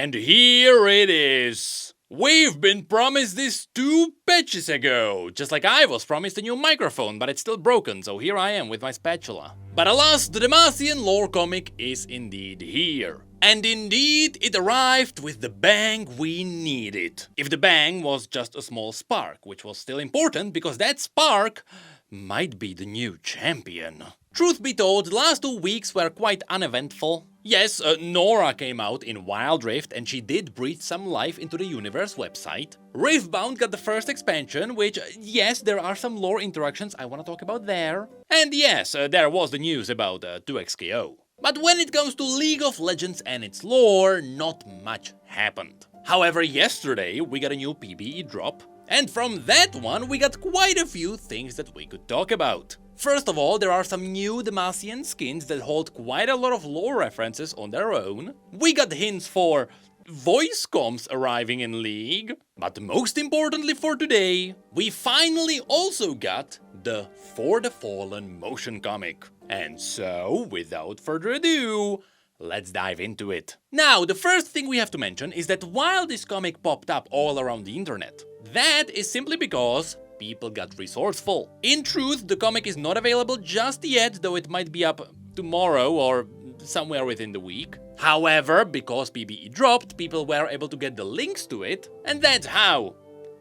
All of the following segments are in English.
And here it is! We've been promised this 2 patches ago! Just like I was promised a new microphone, but it's still broken, so here I am with my spatula. But alas, the Demacian lore comic is indeed here. And indeed, it arrived with the bang we needed. If the bang was just a small spark, which was still important because that spark might be the new champion. Truth be told, the last 2 weeks were quite uneventful. Yes, Nora came out in Wild Rift and she did breathe some life into the Universe website. Riftbound got the first expansion, which, yes, there are some lore interactions I want to talk about there. And yes, there was the news about 2XKO. But when it comes to League of Legends and its lore, not much happened. However, yesterday we got a new PBE drop, and from that one we got quite a few things that we could talk about. First of all, there are some new Demacian skins that hold quite a lot of lore references on their own. We got hints for voice comms arriving in League. But most importantly for today, we finally also got the For the Fallen motion comic. And so, without further ado, let's dive into it. Now, the first thing we have to mention is that while this comic popped up all around the internet, that is simply because people got resourceful. In truth, the comic is not available just yet, though it might be up tomorrow or somewhere within the week. However, because PBE dropped, people were able to get the links to it, and that's how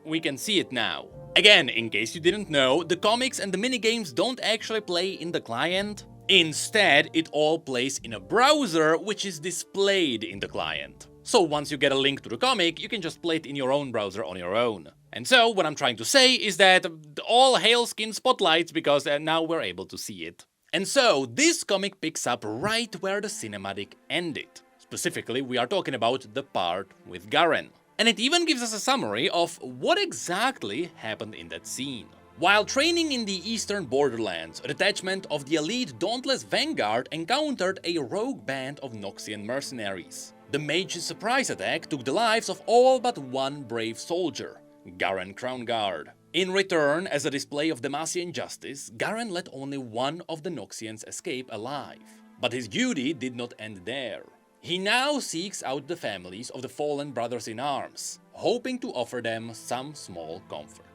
we can see it now. Again, in case you didn't know, the comics and the minigames don't actually play in the client. Instead, it all plays in a browser, which is displayed in the client. So once you get a link to the comic, you can just play it in your own browser on your own. And so, what I'm trying to say is that all hail Skin Spotlights, because now we're able to see it. And so, this comic picks up right where the cinematic ended. Specifically, we are talking about the part with Garen. And it even gives us a summary of what exactly happened in that scene. While training in the eastern borderlands, a detachment of the elite Dauntless Vanguard encountered a rogue band of Noxian mercenaries. The mage's surprise attack took the lives of all but one brave soldier, Garen Crownguard. In return, as a display of Demacian justice, Garen let only one of the Noxians escape alive. But his duty did not end there. He now seeks out the families of the fallen brothers in arms, hoping to offer them some small comfort.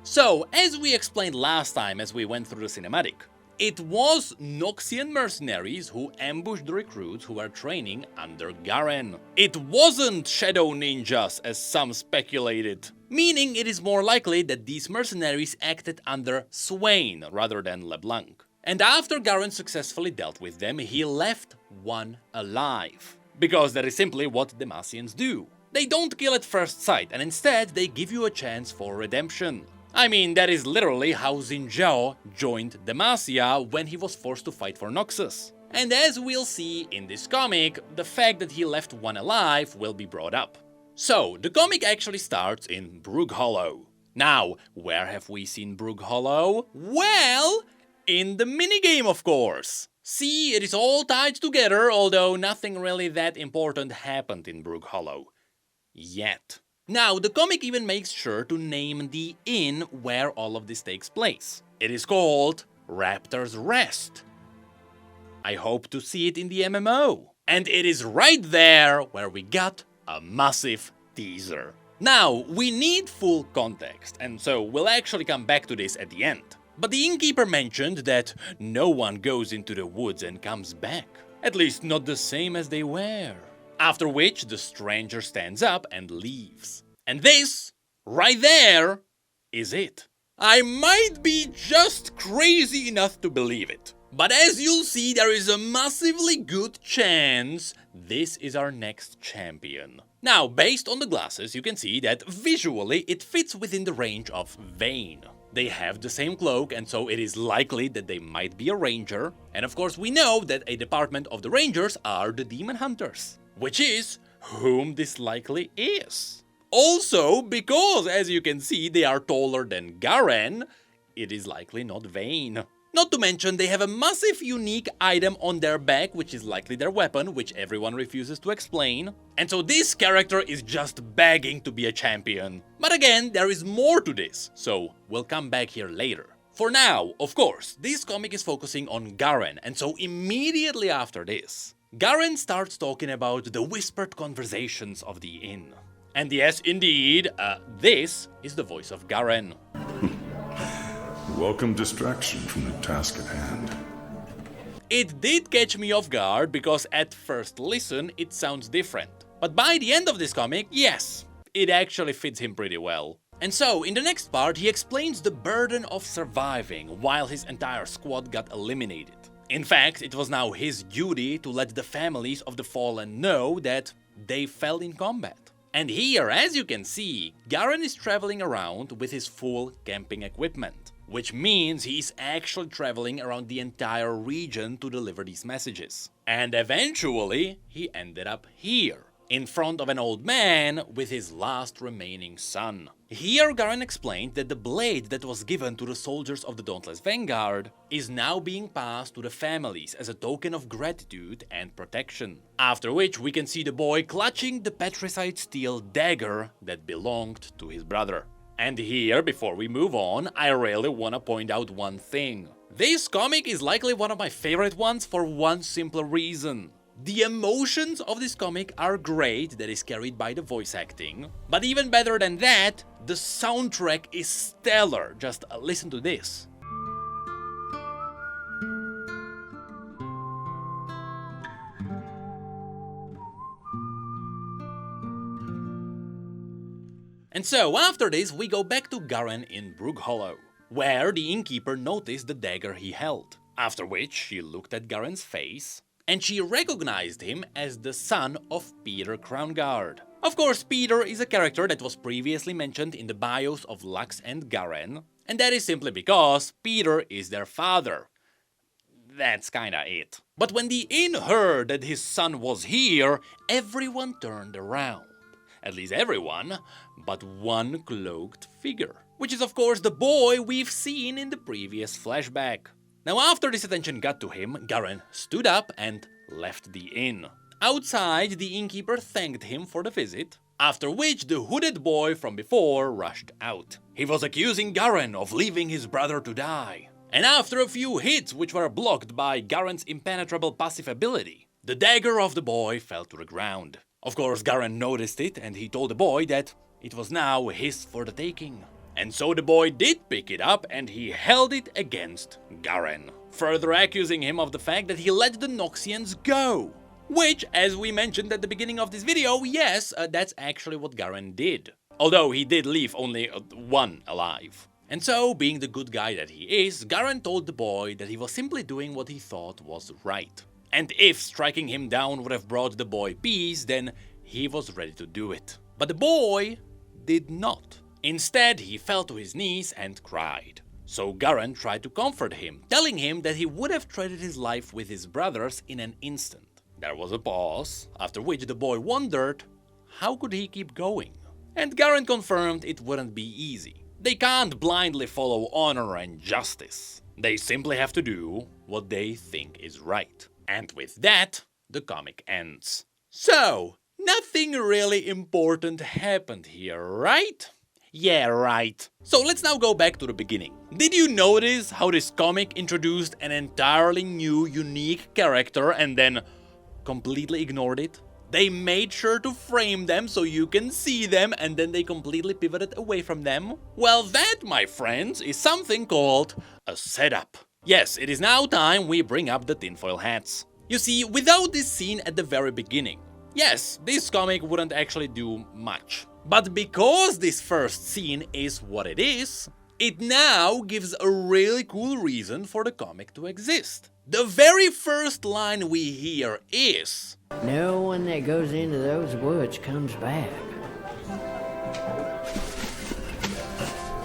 So, as we explained last time as we went through the cinematic, it was Noxian mercenaries who ambushed the recruits who were training under Garen. It wasn't shadow ninjas as some speculated, meaning it is more likely that these mercenaries acted under Swain rather than LeBlanc. And after Garen successfully dealt with them, he left one alive. Because that is simply what Demacians do. They don't kill at first sight, and instead they give you a chance for redemption. I mean, that is literally how Xin Zhao joined Demacia when he was forced to fight for Noxus. And as we'll see in this comic, the fact that he left one alive will be brought up. So, the comic actually starts in Brook Hollow. Now, where have we seen Brook Hollow? Well, in the minigame, of course. See, it is all tied together, although nothing really that important happened in Brook Hollow. Yet. Now, the comic even makes sure to name the inn where all of this takes place. It is called Raptor's Rest. I hope to see it in the MMO. And it is right there where we got a massive teaser. Now, we need full context, and so we'll actually come back to this at the end. But the innkeeper mentioned that no one goes into the woods and comes back. At least not the same as they were. After which, the stranger stands up and leaves. And this, right there, is it. I might be just crazy enough to believe it. But as you'll see, there is a massively good chance this is our next champion. Now, based on the glasses, you can see that visually it fits within the range of Vayne. They have the same cloak, and so it is likely that they might be a ranger. And of course we know that a department of the rangers are the demon hunters, which is whom this likely is. Also, because as you can see they are taller than Garen, it is likely not Vayne. Not to mention they have a massive unique item on their back, which is likely their weapon, which everyone refuses to explain. And so this character is just begging to be a champion. But again, there is more to this, so we'll come back here later. For now, of course, this comic is focusing on Garen, and so immediately after this, Garen starts talking about the whispered conversations of the inn. And yes, indeed, this is the voice of Garen. Welcome distraction from the task at hand. It did catch me off guard because at first listen it sounds different. But by the end of this comic, yes, it actually fits him pretty well. And so, in the next part, he explains the burden of surviving while his entire squad got eliminated. In fact, it was now his duty to let the families of the fallen know that they fell in combat. And here, as you can see, Garen is traveling around with his full camping equipment, which means he's actually traveling around the entire region to deliver these messages. And eventually, he ended up here, in front of an old man with his last remaining son. Here Garen explained that the blade that was given to the soldiers of the Dauntless Vanguard is now being passed to the families as a token of gratitude and protection. After which we can see the boy clutching the petrified steel dagger that belonged to his brother. And here, before we move on, I really wanna point out one thing. This comic is likely one of my favorite ones for one simple reason. The emotions of this comic are great, that is carried by the voice acting, but even better than that, the soundtrack is stellar. Just listen to this. And so after this we go back to Garen in Brook Hollow, where the innkeeper noticed the dagger he held, after which she looked at Garen's face and she recognized him as the son of Peter Crownguard. Of course, Peter is a character that was previously mentioned in the bios of Lux and Garen, and that is simply because Peter is their father. That's kinda it. But when the inn heard that his son was here, everyone turned around. At least everyone, but one cloaked figure. Which is of course the boy we've seen in the previous flashback. Now after this attention got to him, Garen stood up and left the inn. Outside, the innkeeper thanked him for the visit, after which the hooded boy from before rushed out. He was accusing Garen of leaving his brother to die. And after a few hits which were blocked by Garen's impenetrable passive ability, the dagger of the boy fell to the ground. Of course, Garen noticed it and he told the boy that it was now his for the taking. And so the boy did pick it up and he held it against Garen, further accusing him of the fact that he let the Noxians go. Which, as we mentioned at the beginning of this video, yes, that's actually what Garen did. Although he did leave only one alive. And so, being the good guy that he is, Garen told the boy that he was simply doing what he thought was right. And if striking him down would have brought the boy peace, then he was ready to do it. But the boy did not. Instead, he fell to his knees and cried. So Garen tried to comfort him, telling him that he would have traded his life with his brothers in an instant. There was a pause, after which the boy wondered how could he keep going. And Garen confirmed it wouldn't be easy. They can't blindly follow honor and justice. They simply have to do what they think is right. And with that, the comic ends. So, nothing really important happened here, right? Yeah, right. So let's now go back to the beginning. Did you notice how this comic introduced an entirely new, unique character and then completely ignored it? They made sure to frame them so you can see them and then they completely pivoted away from them? Well, that, my friends, is something called a setup. Yes, it is now time we bring up the tinfoil hats. You see, without this scene at the very beginning, yes, this comic wouldn't actually do much. But because this first scene is what it is, it now gives a really cool reason for the comic to exist. The very first line we hear is, "No one that goes into those woods comes back.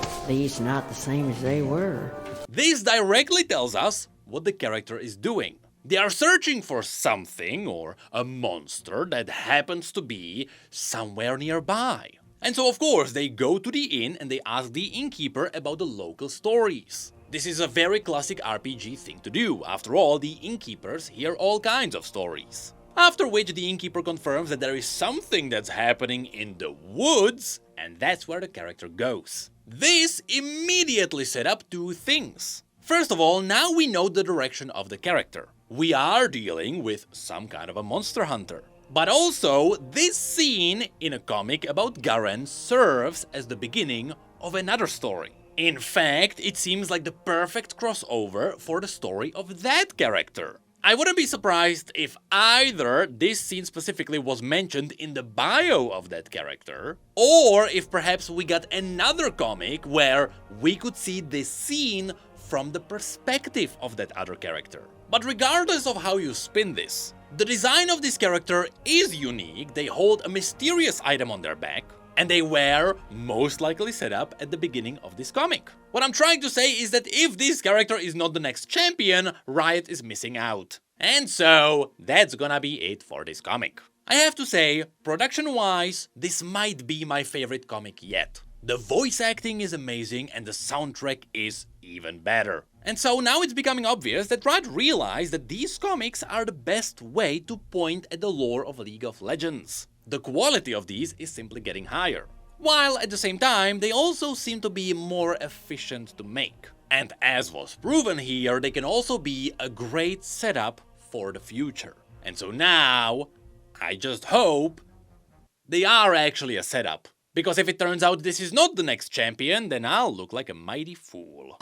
At least not the same as they were." This directly tells us what the character is doing. They are searching for something or a monster that happens to be somewhere nearby. And so of course they go to the inn and they ask the innkeeper about the local stories. This is a very classic RPG thing to do. After all, the innkeepers hear all kinds of stories. After which the innkeeper confirms that there is something that's happening in the woods, and that's where the character goes. This immediately set up two things. First of all, now we know the direction of the character. we are dealing with some kind of a monster hunter. But also, this scene in a comic about Garen serves as the beginning of another story. In fact, it seems like the perfect crossover for the story of that character. I wouldn't be surprised if either this scene specifically was mentioned in the bio of that character, or if perhaps we got another comic where we could see this scene from the perspective of that other character. But regardless of how you spin this, the design of this character is unique. They hold a mysterious item on their back, and they were most likely set up at the beginning of this comic. What I'm trying to say is that if this character is not the next champion, Riot is missing out. And so, that's gonna be it for this comic. I have to say, production-wise, this might be my favorite comic yet. The voice acting is amazing and the soundtrack is even better. And so now it's becoming obvious that Riot realized that these comics are the best way to point at the lore of League of Legends. The quality of these is simply getting higher, while at the same time they also seem to be more efficient to make. And as was proven here, they can also be a great setup for the future. And so now, I just hope they are actually a setup. Because if it turns out this is not the next champion, then I'll look like a mighty fool.